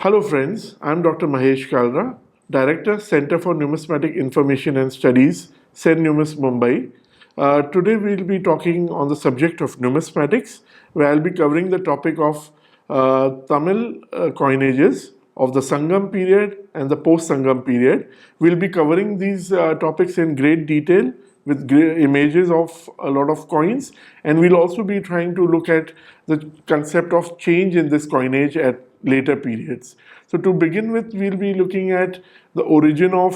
Hello friends, I'm Dr. Mahesh Kalra, Director, Center for Numismatic Information and Studies, CEN-Numis Mumbai. Today we'll be talking on the subject of numismatics, where I'll be covering the topic of Tamil coinages of the Sangam period and the post-Sangam period. We'll be covering these topics in great detail with images of a lot of coins, and we'll also be trying to look at the concept of change in this coinage at later periods. So to begin with, we'll be looking at the origin of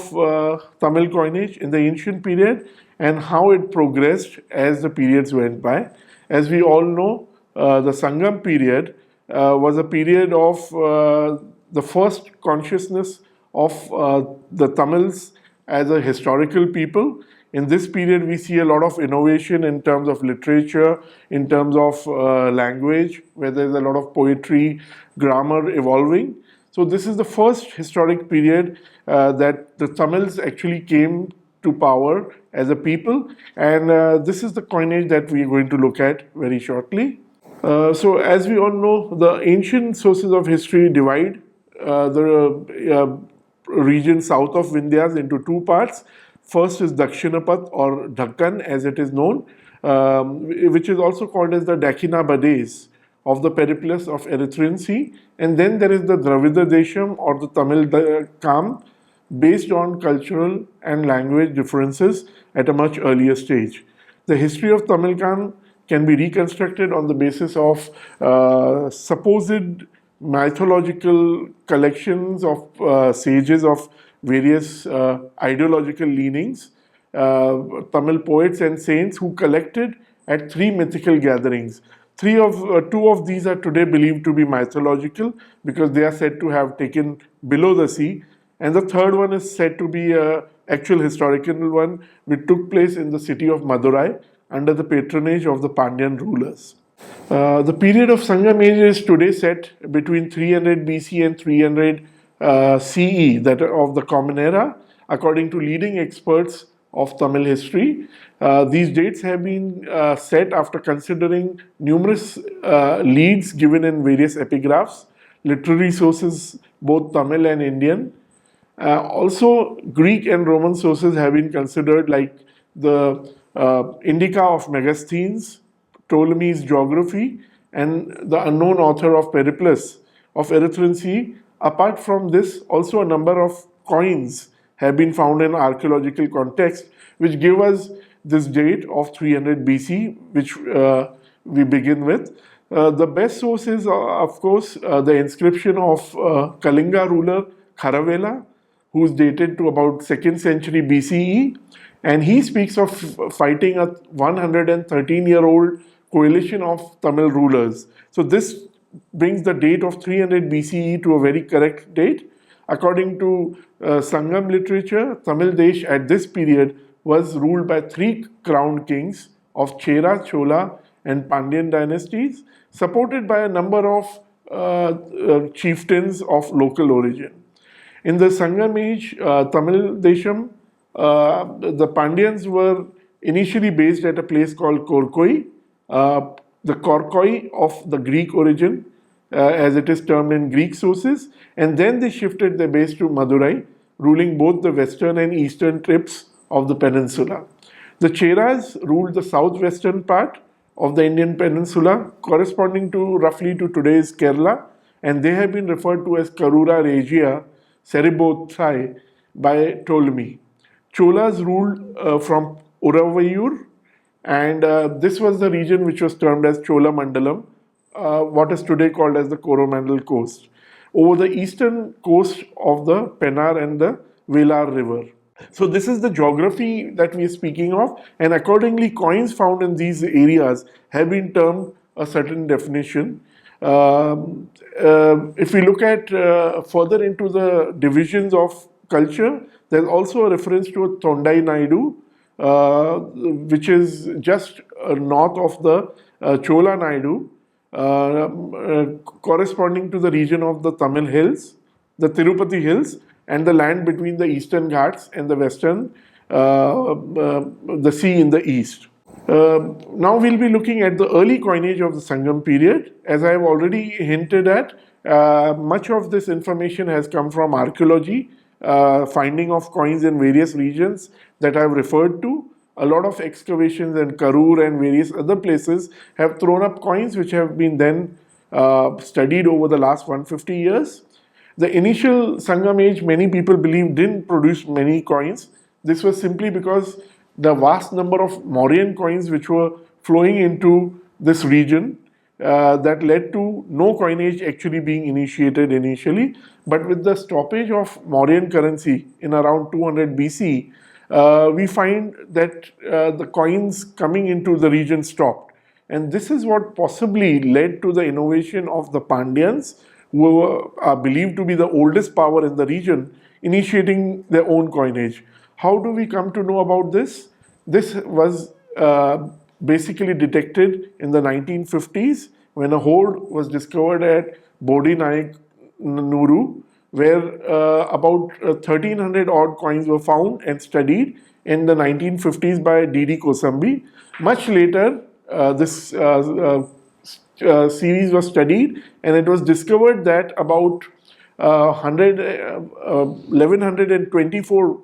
Tamil coinage in the ancient period and how it progressed as the periods went by. As we all know, the Sangam period was a period of the first consciousness of the Tamils as a historical people. In this period, we see a lot of innovation in terms of literature, in terms of language, where there's a lot of poetry, grammar evolving. So this is the first historic period that the Tamils actually came to power as a people, and this is the coinage that we are going to look at very shortly. So as we all know, the ancient sources of history divide the region south of Vindhyas into two parts. First is Dakshinapat or Dakkan as it is known, which is also called as the Dakshinabades of the periplus of Erythraean Sea. And then there is the Dravida Desham or the Tamil Kam, based on cultural and language differences at a much earlier stage. The history of Tamil Kam can be reconstructed on the basis of supposed mythological collections of sages of various ideological leanings, Tamil poets and saints who collected at three mythical gatherings. Two of these are today believed to be mythological because they are said to have taken below the sea, and the third one is said to be an actual historical one which took place in the city of Madurai under the patronage of the Pandyan rulers. The period of Sangam age is today set between 300 BC and 300 CE, that of the Common Era, according to leading experts of Tamil history. These dates have been set after considering numerous leads given in various epigraphs, literary sources, both Tamil and Indian. Also, Greek and Roman sources have been considered, like the Indica of Megasthenes, Ptolemy's geography, and the unknown author of Periplus of Erythraean Sea. Apart from this, also a number of coins have been found in archaeological context, which give us this date of 300 BC, which we begin with. The best source is, of course, the inscription of Kalinga ruler Kharavela, who's dated to about 2nd century BCE, and he speaks of fighting a 113-year-old coalition of Tamil rulers. So this brings the date of 300 BCE to a very correct date. According to Sangam literature, Tamil Desh at this period was ruled by three crowned kings of Chera, Chola, and Pandyan dynasties, supported by a number of chieftains of local origin. In the Sangam age, Tamil Desham, the Pandyans were initially based at a place called Korkoi, the Korkoi of the Greek origin, as it is termed in Greek sources, and then they shifted their base to Madurai, ruling both the western and eastern tips of the peninsula. The Cheras ruled the southwestern part of the Indian peninsula, corresponding to roughly to today's Kerala, and they have been referred to as Karura Regia, Seribothai by Ptolemy. Cholas ruled from Uravayur, and this was the region which was termed as Chola Mandalam, what is today called as the Coromandel coast, over the eastern coast of the Pennar and the Velar river. So this is the geography that we are speaking of, and accordingly coins found in these areas have been termed a certain definition. If we look at further into the divisions of culture, there's also a reference to a Tondai Naidu, which is just north of the Chola Naidu, corresponding to the region of the Tamil Hills, the Tirupati Hills, and the land between the eastern Ghats and the western, the sea in the east. Now we'll be looking at the early coinage of the Sangam period. As I have already hinted at, Much of this information has come from archaeology, finding of coins in various regions that I've referred to. A lot of excavations in Karur and various other places have thrown up coins which have been then studied over the last 150 years. The initial Sangam age, many people believe, didn't produce many coins. This was simply because the vast number of Mauryan coins which were flowing into this region that led to no coinage actually being initiated initially. But with the stoppage of Mauryan currency in around 200 BC, we find that the coins coming into the region stopped. And this is what possibly led to the innovation of the Pandyans, who are believed to be the oldest power in the region, initiating their own coinage. How do we come to know about this? This was basically detected in the 1950s when a hoard was discovered at Bodhi Naik Nuru, where about 1300 odd coins were found and studied in the 1950s by D.D. Kosambi. Much later, this series was studied, and it was discovered that about 1124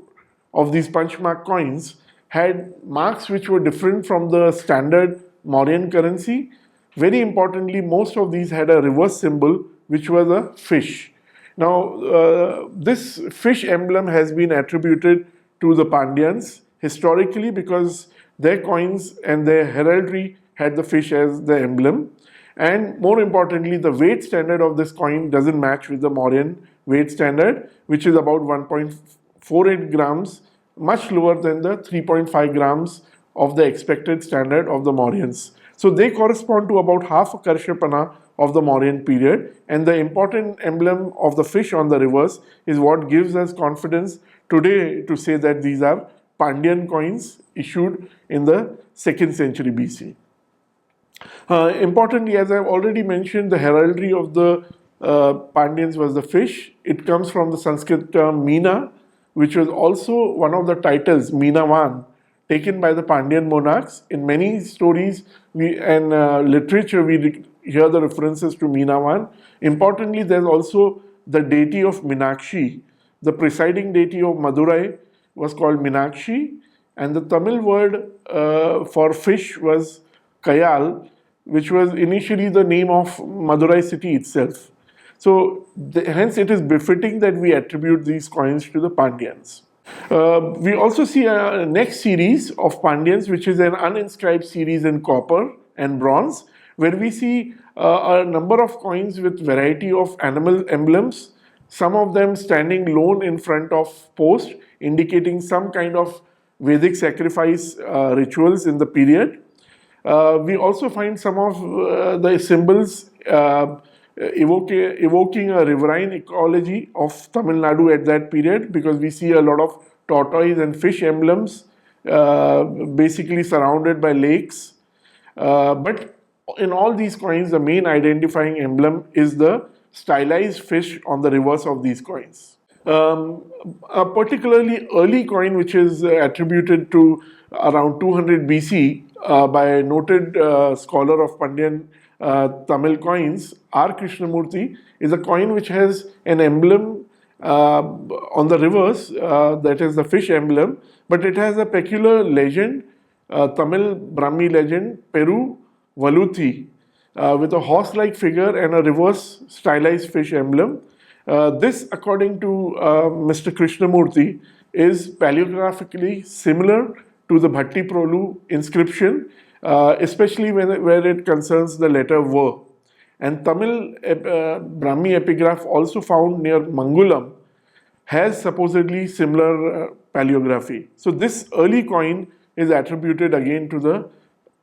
of these punch mark coins had marks which were different from the standard Mauryan currency. Very importantly, most of these had a reverse symbol, which was a fish. Now, this fish emblem has been attributed to the Pandyans historically because their coins and their heraldry had the fish as the emblem. And more importantly, the weight standard of this coin doesn't match with the Mauryan weight standard, which is about 1.48 grams, much lower than the 3.5 grams of the expected standard of the Mauryans. So they correspond to about half a Karshapana of the Mauryan period, and the important emblem of the fish on the reverse is what gives us confidence today to say that these are Pandyan coins issued in the 2nd century BC. Importantly, as I've already mentioned, the heraldry of the Pandyans was the fish. It comes from the Sanskrit term Meena, which was also one of the titles, Meenavan, taken by the Pandyan monarchs. In many stories and literature, we hear the references to Meenavan. Importantly, there's also the deity of Meenakshi. The presiding deity of Madurai was called Meenakshi, and the Tamil word for fish was Kayal, which was initially the name of Madurai city itself. So, hence it is befitting that we attribute these coins to the Pandyans. We also see a next series of Pandyans, which is an uninscribed series in copper and bronze, where we see a number of coins with variety of animal emblems, some of them standing lone in front of post, indicating some kind of Vedic sacrifice rituals in the period. We also find some of the symbols evoking a riverine ecology of Tamil Nadu at that period, because we see a lot of tortoise and fish emblems basically surrounded by lakes. But in all these coins, the main identifying emblem is the stylized fish on the reverse of these coins. A particularly early coin, which is attributed to around 200 BC by a noted scholar of Pandyan Tamil coins, R. Krishnamurti, is a coin which has an emblem on the reverse, that is the fish emblem, but it has a peculiar legend, Tamil Brahmi legend, Peru Valuthi, with a horse-like figure and a reverse stylized fish emblem. This, according to Mr. Krishnamurti, is paleographically similar to the Bhatti Prolu inscription, especially where it concerns the letter V. And Tamil Brahmi epigraph, also found near Mangulam, has supposedly similar paleography. So this early coin is attributed again to the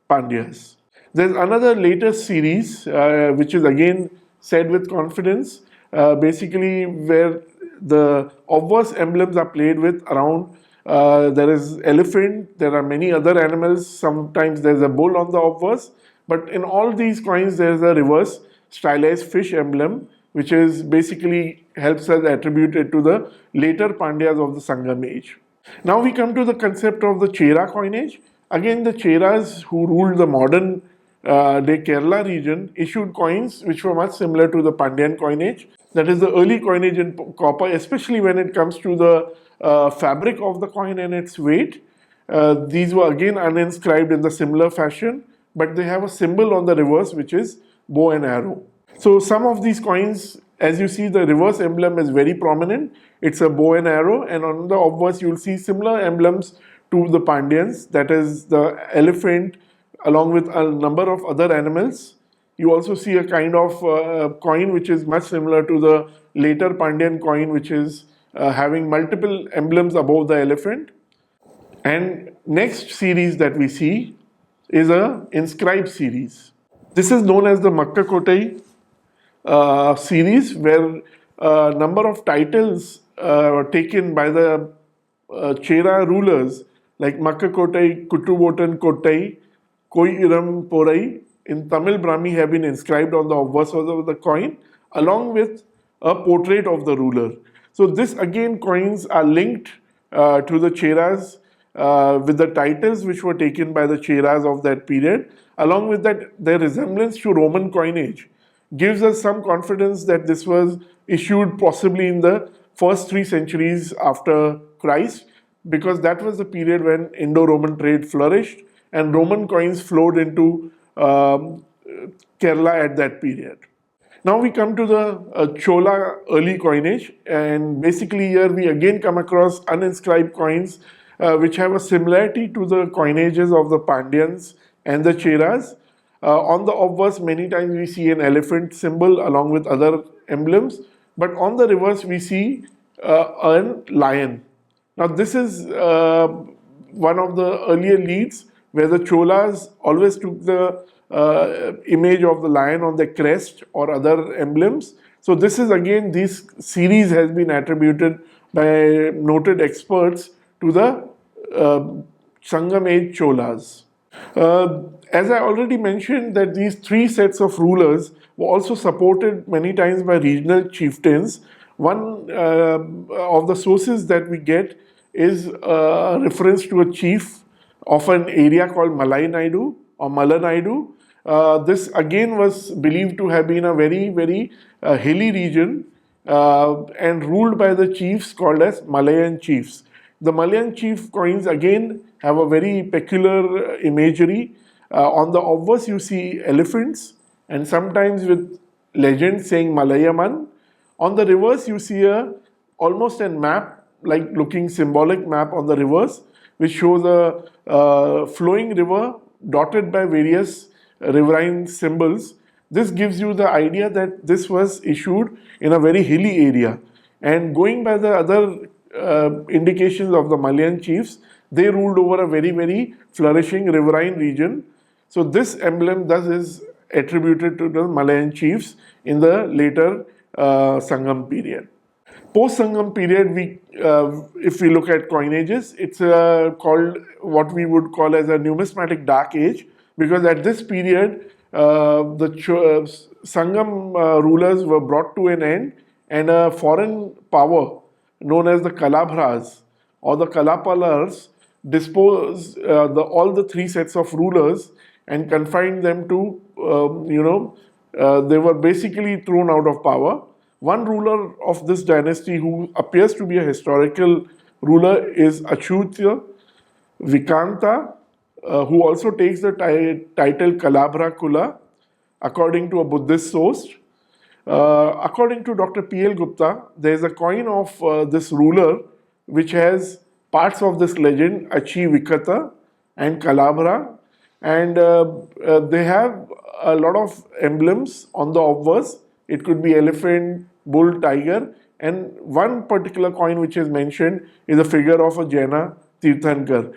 Pandyas. There's another later series, which is again said with confidence, basically where the obverse emblems are played with around. There is elephant, there are many other animals, sometimes there's a bull on the obverse, but in all these coins there's a reverse stylized fish emblem, which is basically helps us attribute it to the later Pandyas of the Sangam age. Now we come to the concept of the Chera coinage. Again, the Cheras who ruled the modern the Kerala region issued coins which were much similar to the Pandyan coinage. That is the early coinage in copper, especially when it comes to the fabric of the coin and its weight. These were again uninscribed in the similar fashion, but they have a symbol on the reverse which is bow and arrow. So some of these coins, as you see, the reverse emblem is very prominent. It's a bow and arrow, and on the obverse you'll see similar emblems to the Pandyans. That is the elephant, along with a number of other animals. You also see a kind of coin which is much similar to the later Pandyan coin, which is having multiple emblems above the elephant. And next series that we see is a inscribed series. This is known as the Makkakotai series, where a number of titles were taken by the Chera rulers like Makkakotai, Kuttubotan Kottai, Koi Iram Porai in Tamil Brahmi have been inscribed on the obverse of the coin, along with a portrait of the ruler. So this again coins are linked to the Cheras with the titles which were taken by the Cheras of that period. Along with that, their resemblance to Roman coinage gives us some confidence that this was issued possibly in the first 3 centuries after Christ, because that was the period when Indo-Roman trade flourished and Roman coins flowed into Kerala at that period. Now we come to the Chola early coinage, and basically here we again come across uninscribed coins which have a similarity to the coinages of the Pandyans and the Cheras. On the obverse, many times we see an elephant symbol along with other emblems, but on the reverse we see a lion. Now this is one of the earlier leads where the Cholas always took the image of the lion on the crest or other emblems. So this is again, this series has been attributed by noted experts to the Sangam age Cholas. As I already mentioned, that these 3 sets of rulers were also supported many times by regional chieftains. One of the sources that we get is a reference to a chief of an area called Malai Naidu or Malanaidu. This again was believed to have been a very, very hilly region and ruled by the chiefs called as Malayan chiefs. The Malayan chief coins again have a very peculiar imagery. On the obverse, you see elephants and sometimes with legends saying Malayaman. On the reverse, you see almost a map, like looking symbolic map on the reverse, which shows a flowing river dotted by various riverine symbols. This gives you the idea that this was issued in a very hilly area. And going by the other indications of the Malayan chiefs, they ruled over a very, very flourishing riverine region. So this emblem thus is attributed to the Malayan chiefs in the later Sangam period. Post-Sangam period, if we look at coinages, it's called what we would call as a numismatic dark age, because at this period, the Sangam rulers were brought to an end, and a foreign power known as the Kalabhras or the Kalapalars disposed all the 3 sets of rulers and confined them to, they were basically thrown out of power. One ruler of this dynasty who appears to be a historical ruler is Achyutya Vikanta, who also takes the title Kalabhra Kula, according to a Buddhist source. According to Dr. P.L. Gupta, there is a coin of this ruler which has parts of this legend, Achi Vikata and Kalabhra, and they have a lot of emblems on the obverse. It could be elephant, bull, tiger, and one particular coin which is mentioned is a figure of a Jaina Tirthankar.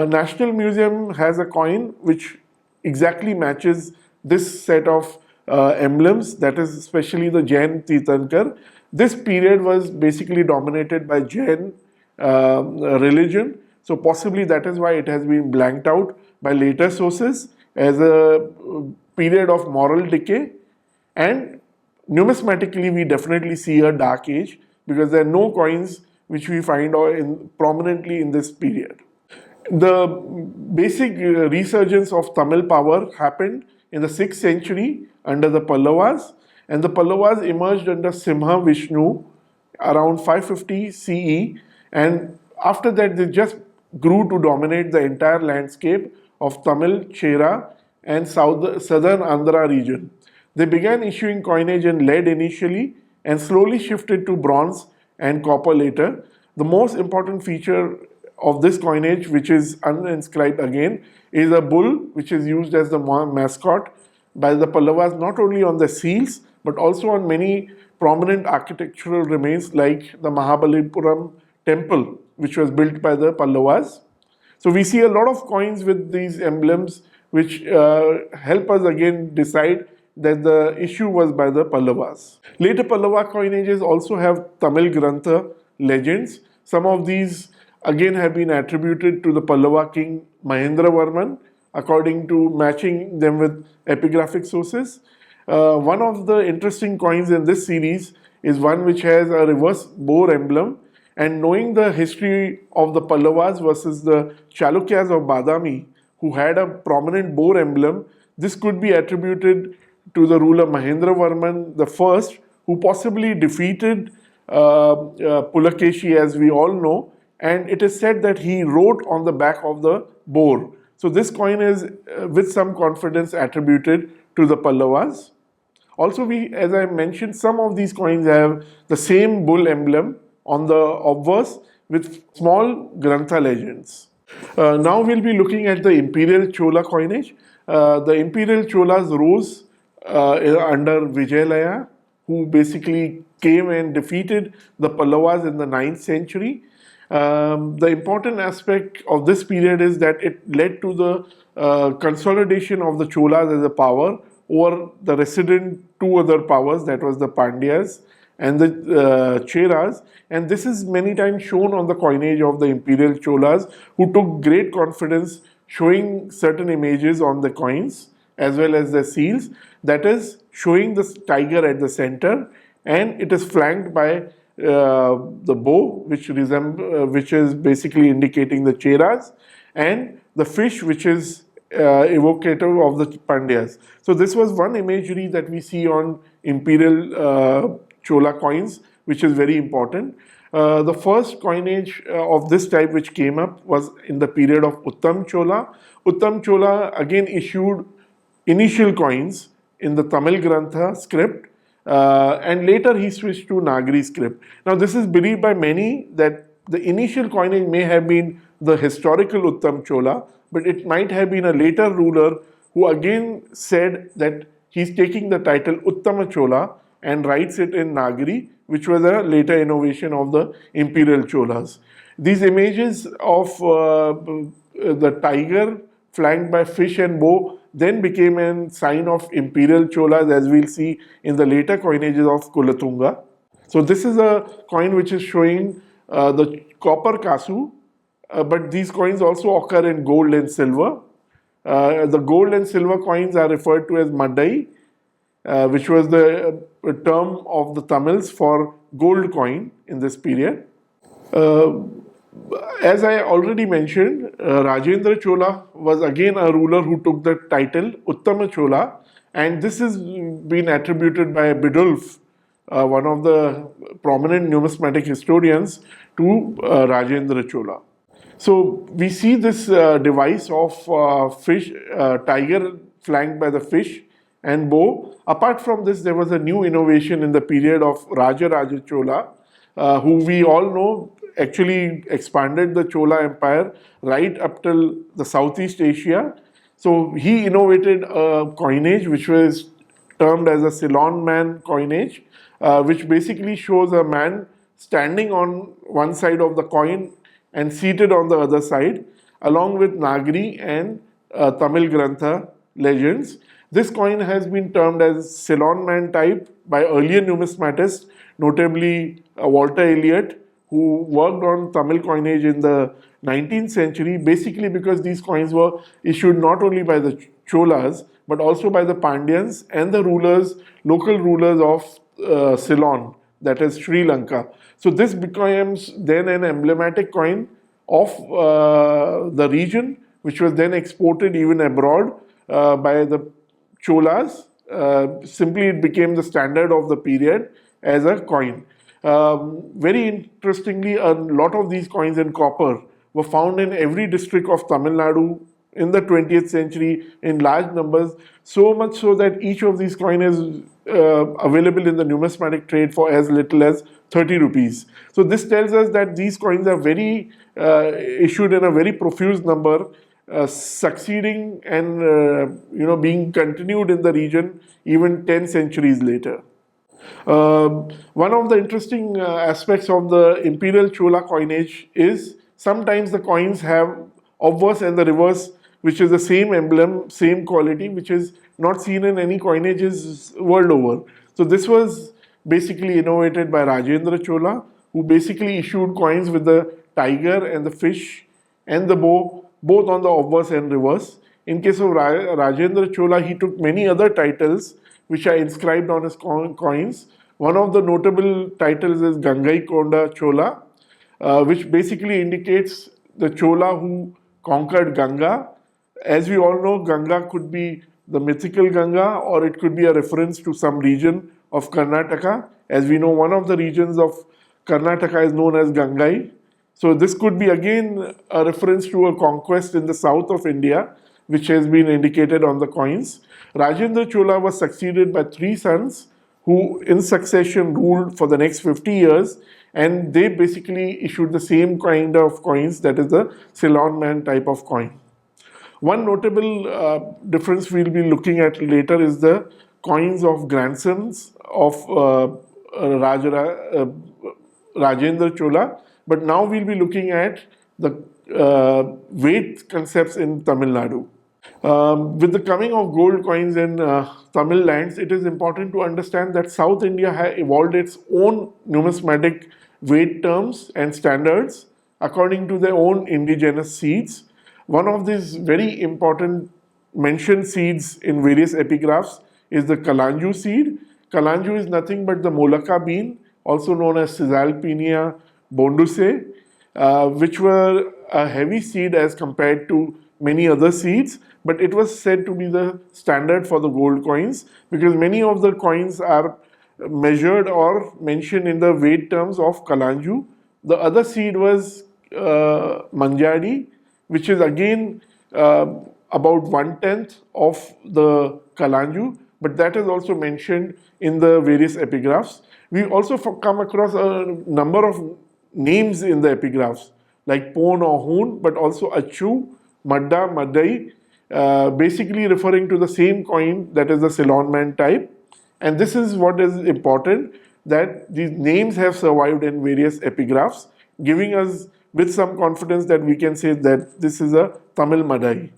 National Museum has a coin which exactly matches this set of emblems, that is especially the Jain Tirthankar. This period was basically dominated by Jain religion, so possibly that is why it has been blanked out by later sources as a period of moral decay. And numismatically, we definitely see a dark age because there are no coins which we find prominently in this period. The basic resurgence of Tamil power happened in the 6th century under the Pallavas, and the Pallavas emerged under Simha Vishnu around 550 CE, and after that they just grew to dominate the entire landscape of Tamil, Chera, and southern Andhra region. They began issuing coinage in lead initially and slowly shifted to bronze and copper later. The most important feature of this coinage, which is uninscribed again, is a bull, which is used as the mascot by the Pallavas not only on the seals but also on many prominent architectural remains like the Mahabalipuram temple, which was built by the Pallavas. So we see a lot of coins with these emblems, which help us again decide that the issue was by the Pallavas. Later Pallava coinages also have Tamil Grantha legends. Some of these again have been attributed to the Pallava king Mahendravarman, according to matching them with epigraphic sources. One of the interesting coins in this series is one which has a reverse boar emblem, and knowing the history of the Pallavas versus the Chalukyas of Badami, who had a prominent boar emblem, this could be attributed to the ruler Mahendravarman I, who possibly defeated Pulakeshi, as we all know, and it is said that he wrote on the back of the boar. So this coin is with some confidence attributed to the Pallavas. Also, as I mentioned, some of these coins have the same bull emblem on the obverse with small Grantha legends. Now we'll be looking at the Imperial Chola coinage. The Imperial Cholas rose under Vijayalaya, who basically came and defeated the Pallavas in the 9th century. The important aspect of this period is that it led to the consolidation of the Cholas as a power over the resident two other powers, that was the Pandyas and the Cheras, and this is many times shown on the coinage of the Imperial Cholas, who took great confidence showing certain images on the coins as well as the seals, that is showing the tiger at the center, and it is flanked by the bow, which is basically indicating the Cheras, and the fish, which is evocative of the Pandyas. So this was one imagery that we see on Imperial Chola coins, which is very important. The first coinage of this type which came up was in the period of Uttam Chola. Uttam Chola again issued initial coins in the Tamil Grantha script, and later he switched to Nagari script. Now this is believed by many that the initial coinage may have been the historical Uttam Chola, but it might have been a later ruler who again said that he's taking the title Uttama Chola and writes it in Nagari, which was a later innovation of the Imperial Cholas. These images of the tiger flanked by fish and bow then became a sign of Imperial Cholas, as we'll see in the later coinages of Kulatunga. So this is a coin which is showing the copper kasu, but these coins also occur in gold and silver. The gold and silver coins are referred to as Madai, which was the term of the Tamils for gold coin in this period. As I already mentioned, Rajendra Chola was again a ruler who took the title Uttama Chola, and this has been attributed by Bidulf, one of the prominent numismatic historians, to Rajendra Chola. So we see this device of fish, tiger flanked by the fish and bow. Apart from this, there was a new innovation in the period of Raja Chola, who we all know actually expanded the Chola Empire right up till the Southeast Asia. So he innovated a coinage which was termed as a Ceylon man coinage, which basically shows a man standing on one side of the coin and seated on the other side, along with Nagari and Tamil Grantha legends. This coin has been termed as Ceylon man type by earlier numismatists, notably Walter Elliot, who worked on Tamil coinage in the 19th century, basically because these coins were issued not only by the Cholas, but also by the Pandyans and the rulers, local rulers of Ceylon, that is Sri Lanka. So this becomes then an emblematic coin of the region, which was then exported even abroad by the Cholas. Simply, it became the standard of the period as a coin. Very interestingly, a lot of these coins in copper were found in every district of Tamil Nadu in the 20th century in large numbers, so much so that each of these coins is available in the numismatic trade for as little as 30 rupees. So this tells us that these coins are very issued in a very profuse number, succeeding and being continued in the region even 10 centuries later. One of the interesting aspects of the imperial Chola coinage is sometimes the coins have obverse and the reverse, which is the same emblem, same quality, which is not seen in any coinages world over. So this was basically innovated by Rajendra Chola, who basically issued coins with the tiger and the fish and the bow, both on the obverse and reverse. In case of Rajendra Chola, he took many other titles which are inscribed on his coins. One of the notable titles is Gangai Konda Chola, which basically indicates the Chola who conquered Ganga. As we all know, Ganga could be the mythical Ganga or it could be a reference to some region of Karnataka. As we know, one of the regions of Karnataka is known as Gangai. So this could be again a reference to a conquest in the south of India, which has been indicated on the coins. Rajendra Chola was succeeded by three sons who in succession ruled for the next 50 years, and they basically issued the same kind of coins, that is the Ceylon man type of coin. One notable difference we'll be looking at later is the coins of grandsons of Rajendra Chola, but now we'll be looking at the weight concepts in Tamil Nadu. With the coming of gold coins in Tamil lands, it is important to understand that South India has evolved its own numismatic weight terms and standards according to their own indigenous seeds. One of these very important mentioned seeds in various epigraphs is the Kalanju seed. Kalanju is nothing but the Molaka bean, also known as Caesalpinia bonduse, which were a heavy seed as compared to many other seeds, but it was said to be the standard for the gold coins because many of the coins are measured or mentioned in the weight terms of Kalanju. The other seed was Manjadi, which is again about 1/10 of the Kalanju, but that is also mentioned in the various epigraphs. We also come across a number of names in the epigraphs like Pon or Hoon, but also Achu, Madda, Madai, basically referring to the same coin, that is the Ceylon man type. And this is what is important, that these names have survived in various epigraphs, giving us with some confidence that we can say that this is a Tamil Madai.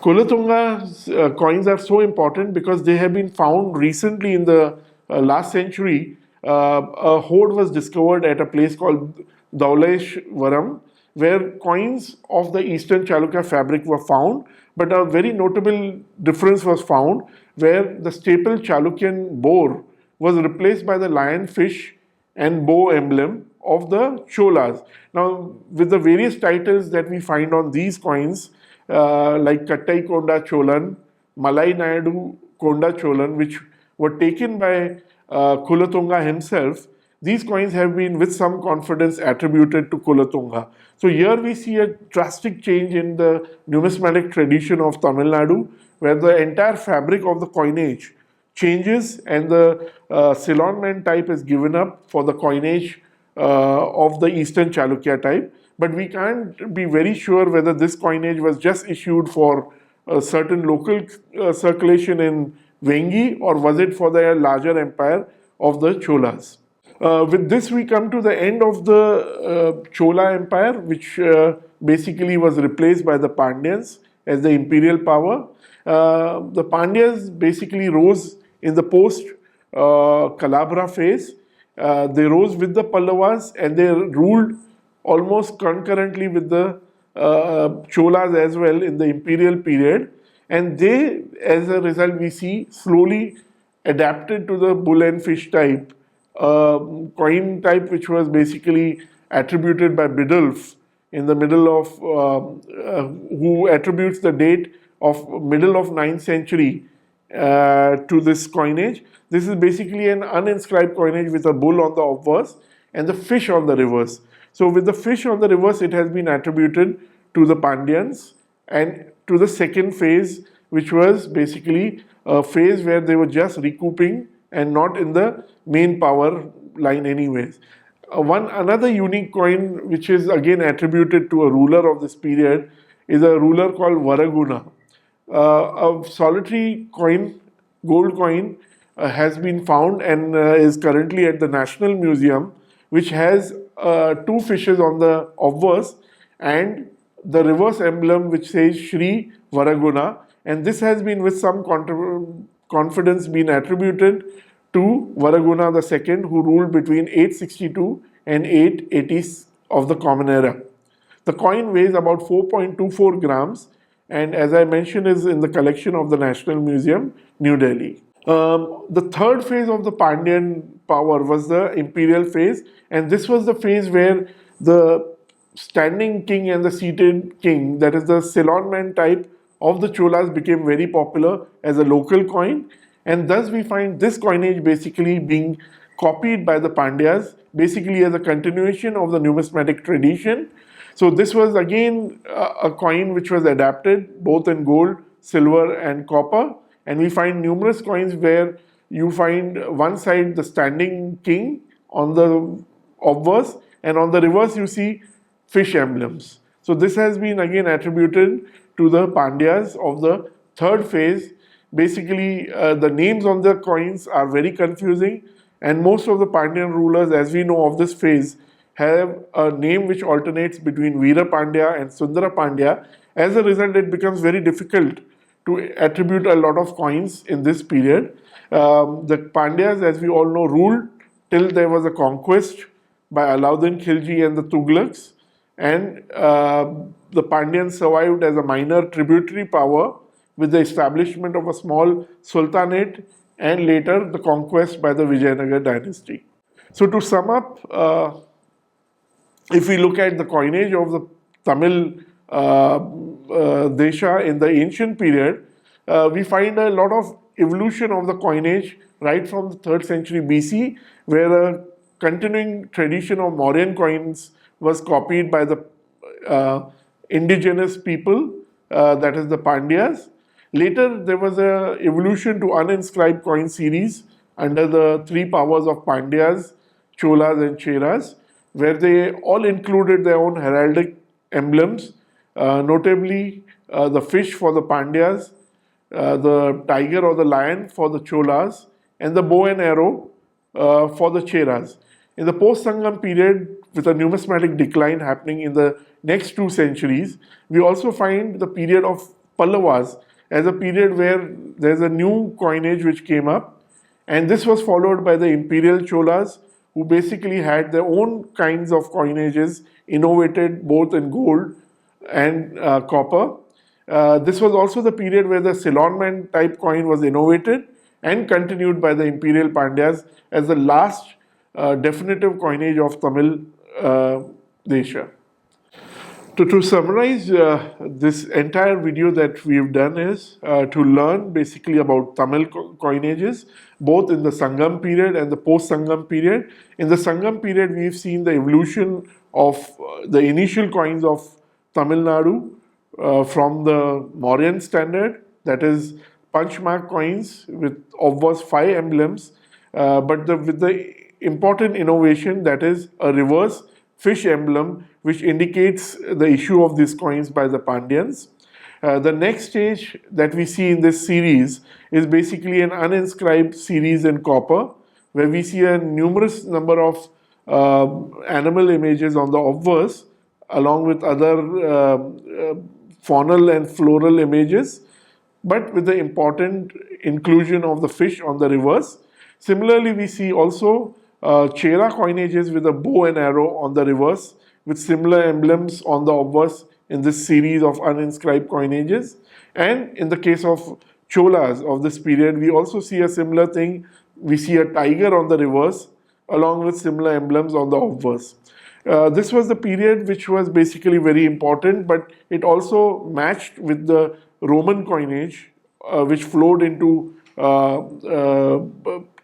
Kulatunga coins are so important because they have been found recently in the last century. A hoard was discovered at a place called Dauleshwaram, where coins of the Eastern Chalukya fabric were found, but a very notable difference was found where the staple Chalukyan boar was replaced by the lion, fish, and bow emblem of the Cholas. Now, with the various titles that we find on these coins, like Kattai Konda Cholan, Malai Nadu Konda Cholan, which were taken by Kulatunga himself, these coins have been with some confidence attributed to Kulatunga. So here we see a drastic change in the numismatic tradition of Tamil Nadu, where the entire fabric of the coinage changes and the Ceylon man type is given up for the coinage of the Eastern Chalukya type. But we can't be very sure whether this coinage was just issued for a certain local circulation in Vengi or was it for the larger empire of the Cholas. With this, we come to the end of the Chola Empire, which basically was replaced by the Pandyans as the imperial power. The Pandyas basically rose in the post-Kalabra phase. They rose with the Pallavas and they ruled almost concurrently with the Cholas as well in the imperial period. And they, as a result, we see slowly adapted to the bull and fish type. Coin type which was basically attributed by Biddulph in the middle of who attributes the date of middle of 9th century to this coinage. This is basically an uninscribed coinage with a bull on the obverse and the fish on the reverse. So with the fish on the reverse, it has been attributed to the Pandyans and to the second phase, which was basically a phase where they were just recouping and not in the main power line anyways. One another unique coin, which is again attributed to a ruler of this period, is a ruler called Varaguna. A solitary coin, gold coin, has been found and is currently at the National Museum, which has two fishes on the obverse and the reverse emblem which says Shri Varaguna, and this has been with some confidence been attributed to Varaguna II, who ruled between 862 and 880 of the Common Era. The coin weighs about 4.24 grams and, as I mentioned, is in the collection of the National Museum, New Delhi. The third phase of the Pandyan power was the imperial phase, and this was the phase where the standing king and the seated king, that is the Ceylon type of the Cholas, became very popular as a local coin, and thus we find this coinage basically being copied by the Pandyas, basically as a continuation of the numismatic tradition. So this was again a coin which was adapted both in gold, silver and copper, and we find numerous coins where you find one side the standing king on the obverse, and on the reverse you see fish emblems. So this has been again attributed to the Pandyas of the third phase. Basically, the names on the coins are very confusing, and most of the Pandyan rulers, as we know of this phase, have a name which alternates between Veera Pandya and Sundara Pandya. As a result, it becomes very difficult to attribute a lot of coins in this period. The Pandyas, as we all know, ruled till there was a conquest by Alauddin Khilji and the Tughlaqs, and the Pandyans survived as a minor tributary power with the establishment of a small sultanate and later the conquest by the Vijayanagar dynasty. So to sum up, if we look at the coinage of the Tamil Desha in the ancient period, we find a lot of evolution of the coinage right from the 3rd century BC, where a continuing tradition of Mauryan coins was copied by the indigenous people, that is the Pandyas. Later, there was an evolution to uninscribed coin series under the three powers of Pandyas, Cholas and Cheras, where they all included their own heraldic emblems, notably the fish for the Pandyas, the tiger or the lion for the Cholas, and the bow and arrow for the Cheras. In the post-Sangam period, with a numismatic decline happening in the next 2 centuries, we also find the period of Pallavas as a period where there's a new coinage which came up, and this was followed by the imperial Cholas, who basically had their own kinds of coinages innovated both in gold and copper. This was also the period where the Ceylon type coin was innovated and continued by the imperial Pandyas as the last definitive coinage of Tamil Desha. To summarize, this entire video that we've done is to learn basically about Tamil coinages, both in the Sangam period and the post-Sangam period. In the Sangam period, we've seen the evolution of the initial coins of Tamil Nadu from the Mauryan standard, that is punchmark coins with obverse 5 emblems, but with the important innovation, that is a reverse fish emblem, which indicates the issue of these coins by the Pandyans. The next stage that we see in this series is basically an uninscribed series in copper, where we see a numerous number of animal images on the obverse, along with other faunal and floral images, but with the important inclusion of the fish on the reverse. Similarly, we see also Chera coinages with a bow and arrow on the reverse, with similar emblems on the obverse in this series of uninscribed coinages. And in the case of Cholas of this period, we also see a similar thing. We see a tiger on the reverse, along with similar emblems on the obverse. This was the period which was basically very important, but it also matched with the Roman coinage which flowed into Tamil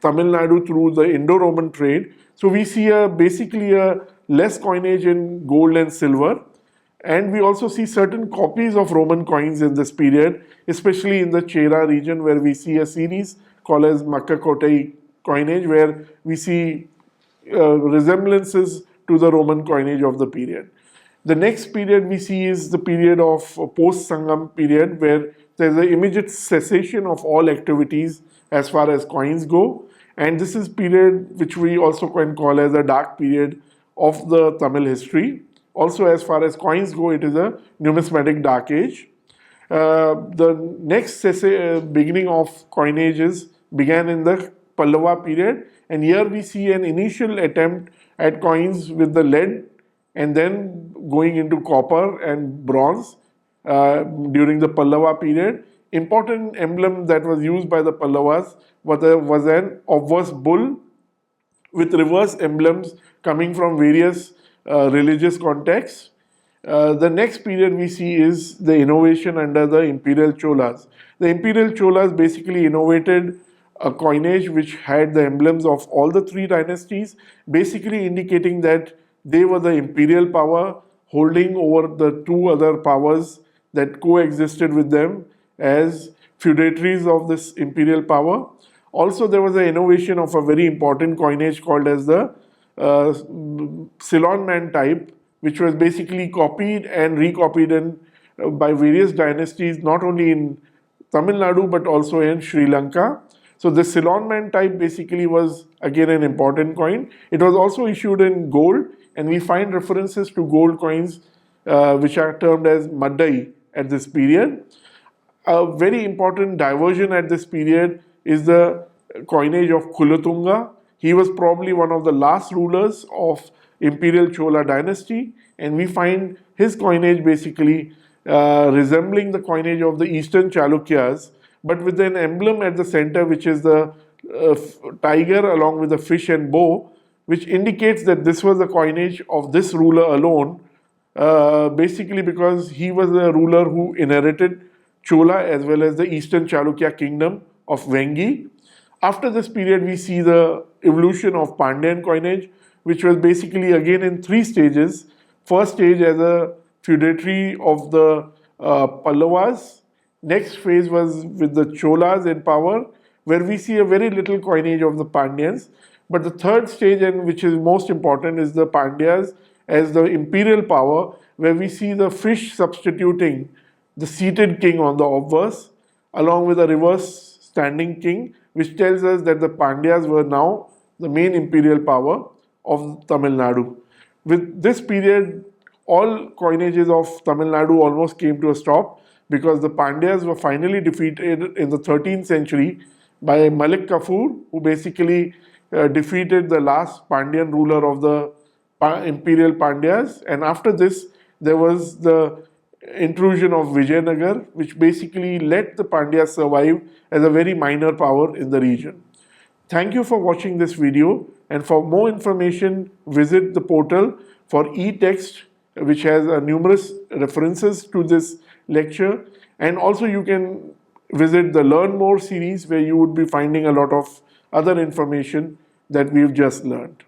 Nadu through the Indo-Roman trade. So we see basically a less coinage in gold and silver. And we also see certain copies of Roman coins in this period, especially in the Chera region, where we see a series called as Makkakotai coinage, where we see resemblances to the Roman coinage of the period. The next period we see is the period of Post-Sangam period, where there's an immediate cessation of all activities as far as coins go. And this is period which we also can call as a dark period of the Tamil history. Also, as far as coins go, it is a numismatic dark age. The next beginning of coinages began in the Pallava period, and here we see an initial attempt at coins with the lead and then going into copper and bronze during the Pallava period. Important emblem that was used by the Pallavas was an obverse bull with reverse emblems coming from various religious contexts. The next period we see is the innovation under the Imperial Cholas. The Imperial Cholas basically innovated a coinage which had the emblems of all the three dynasties, basically indicating that they were the imperial power holding over the two other powers that coexisted with them as feudatories of this imperial power. Also, there was an innovation of a very important coinage called as the Ceylon man type, which was basically copied and recopied by various dynasties, not only in Tamil Nadu but also in Sri Lanka. So the Ceylon man type basically was again an important coin. It was also issued in gold, and we find references to gold coins which are termed as Maddai at this period. A very important diversion at this period is the coinage of Kulatunga. He was probably one of the last rulers of Imperial Chola dynasty, and we find his coinage basically resembling the coinage of the Eastern Chalukyas, but with an emblem at the center, which is the tiger along with the fish and bow, which indicates that this was the coinage of this ruler alone, basically because he was the ruler who inherited Chola as well as the Eastern Chalukya kingdom of Vengi. After this period, we see the evolution of Pandyan coinage, which was basically again in three stages. First stage as a feudatory of the Pallavas. Next phase was with the Cholas in power, where we see a very little coinage of the Pandyans. But the third stage, and which is most important, is the Pandyas as the imperial power, where we see the fish substituting the seated king on the obverse, along with a reverse standing king, which tells us that the Pandyas were now the main imperial power of Tamil Nadu. With this period, all coinages of Tamil Nadu almost came to a stop because the Pandyas were finally defeated in the 13th century by Malik Kafur, who basically defeated the last Pandyan ruler of the imperial Pandyas. And after this, there was the intrusion of Vijayanagar, which basically let the Pandyas survive as a very minor power in the region. Thank you for watching this video, and for more information, visit the portal for e-text, which has numerous references to this lecture, and also you can visit the Learn More series, where you would be finding a lot of other information that we've just learned.